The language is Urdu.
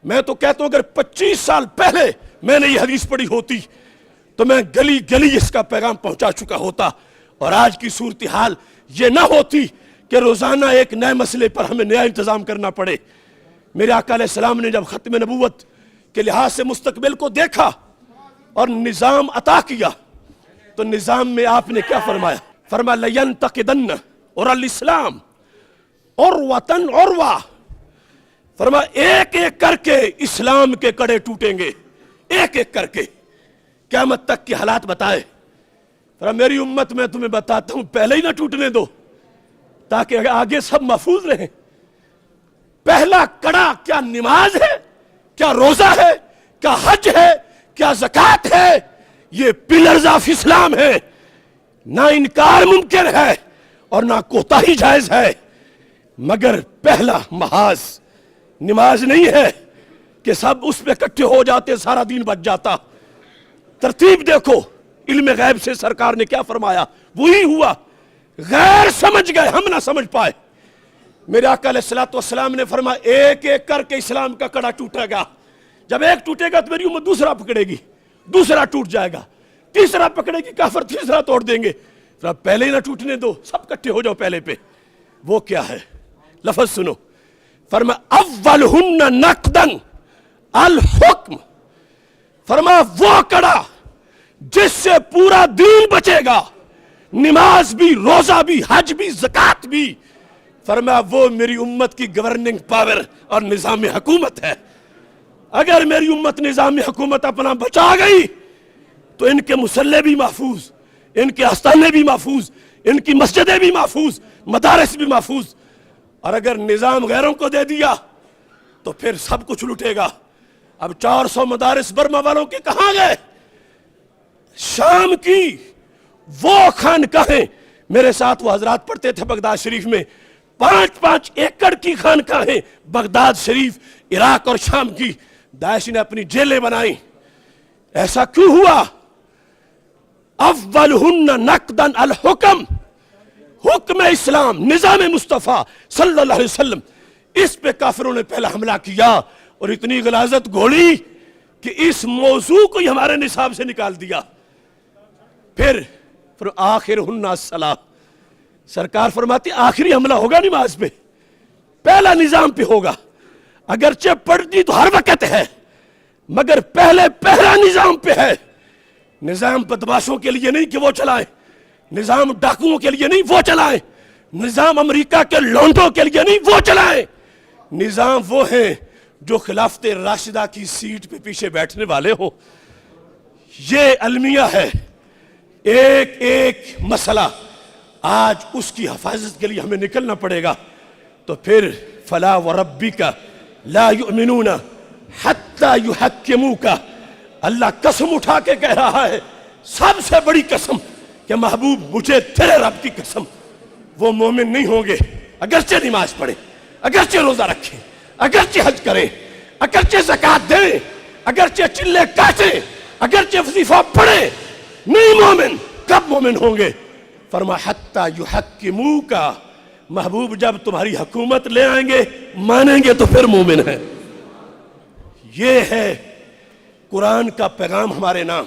میں تو کہتا ہوں اگر 25 سال پہلے میں نے یہ حدیث پڑھی ہوتی تو میں گلی گلی اس کا پیغام پہنچا چکا ہوتا، اور آج کی صورتحال یہ نہ ہوتی کہ روزانہ ایک نئے مسئلے پر ہمیں نیا انتظام کرنا پڑے۔ میرے آقا علیہ السلام نے جب ختم نبوت کے لحاظ سے مستقبل کو دیکھا اور نظام عطا کیا تو نظام میں آپ نے کیا فرمایا؟ فرمایا لَيَنْتَقِدَنَّ اور الاسلام عُرْوَةً عُرْوَةً، فرمایا ایک ایک کر کے اسلام کے کڑے ٹوٹیں گے، ایک ایک کر کے، قیامت تک کے حالات بتائے۔ فرمایا میری امت میں تمہیں بتاتا ہوں پہلے ہی نہ ٹوٹنے دو تاکہ آگے سب محفوظ رہیں۔ پہلا کڑا کیا نماز ہے، کیا روزہ ہے، کیا حج ہے، کیا زکوٰۃ ہے؟ یہ پلرز آف اسلام ہے، نہ انکار ممکن ہے اور نہ کوتاہی جائز ہے، مگر پہلا محاذ نماز نہیں ہے کہ سب اس پہ اکٹھے ہو جاتے سارا دین بچ جاتا۔ ترتیب دیکھو، علم غیب سے سرکار نے کیا فرمایا وہی ہوا، غیر سمجھ گئے ہم نہ سمجھ پائے۔ میرے آقا علیہ السلام نے فرمایا ایک ایک کر کے اسلام کا کڑا ٹوٹے گا، جب ایک ٹوٹے گا تو میری امت دوسرا پکڑے گی، دوسرا ٹوٹ جائے گا، تیسرا پکڑے گی، کافر تیسرا توڑ دیں گے۔ پہلے ہی نہ ٹوٹنے دو، سب کٹھے ہو جاؤ پہلے پہ۔ وہ کیا ہے؟ لفظ سنو، فرمایا اولہن نقدن الحکم، فرمایا وہ کڑا جس سے پورا دین بچے گا، نماز بھی، روزہ بھی، حج بھی، زکوٰۃ بھی، فرمایا وہ میری امت کی گورننگ پاور اور نظام حکومت ہے۔ اگر میری امت نظام حکومت اپنا بچا گئی تو ان کے مصلے بھی محفوظ، ان کے آستانے بھی محفوظ، ان کی مسجدیں بھی محفوظ، مدارس بھی محفوظ۔ اور اگر نظام غیروں کو دے دیا تو پھر سب کچھ لٹے گا۔ اب 400 مدارس برما والوں کے کہاں گئے؟ شام کی وہ خانقاہیں، میرے ساتھ وہ حضرات پڑھتے تھے بغداد شریف میں، 5-5 ایکڑ کی خانقاہیں بغداد شریف، عراق اور شام کی، داعش نے اپنی جیلیں بنائیں۔ ایسا کیوں ہوا؟ اولہن نقدن الحکم، حکم اسلام، نظام مصطفیٰ صلی اللہ علیہ وسلم، اس پہ کافروں نے پہلا حملہ کیا اور اتنی غلاظت گھوڑی کہ اس موضوع کو ہی ہمارے نصاب سے نکال دیا۔ پھر آخرہن الصلاۃ، سرکار فرماتی آخری حملہ ہوگا نماز پہ، پہلا نظام پہ ہوگا۔ اگرچہ پڑھتی تو ہر وقت ہے مگر پہلا نظام پہ ہے۔ نظام بدماشوں کے لیے نہیں کہ وہ چلائیں، نظام ڈاکوؤں کے لیے نہیں وہ چلائیں، نظام امریکہ کے لونڈوں کے لیے نہیں وہ چلائیں، نظام وہ ہیں جو خلافت راشدہ کی سیٹ پہ پیچھے بیٹھنے والے ہو۔ یہ المیہ ہے، ایک ایک مسئلہ آج اس کی حفاظت کے لیے ہمیں نکلنا پڑے گا۔ تو پھر فلا وربک لا یؤمنون حتی یحکموک، اللہ قسم اٹھا کے کہہ رہا ہے، سب سے بڑی قسم کہ محبوب مجھے تیرے رب کی قسم، وہ مومن نہیں ہوں گے اگرچہ نماز پڑھیں، اگرچہ روزہ رکھیں، اگرچہ حج کریں، اگرچہ زکوٰۃ دیں، اگرچہ چلے کاٹیں، اگرچہ وظیفہ پڑھیں، نہیں مومن۔ کب مومن ہوں گے؟ فرمایا حتی یحکموک، محبوب جب تمہاری حکومت لے آئیں گے، مانیں گے تو پھر مومن ہیں۔ یہ ہے قرآن کا پیغام ہمارے نام۔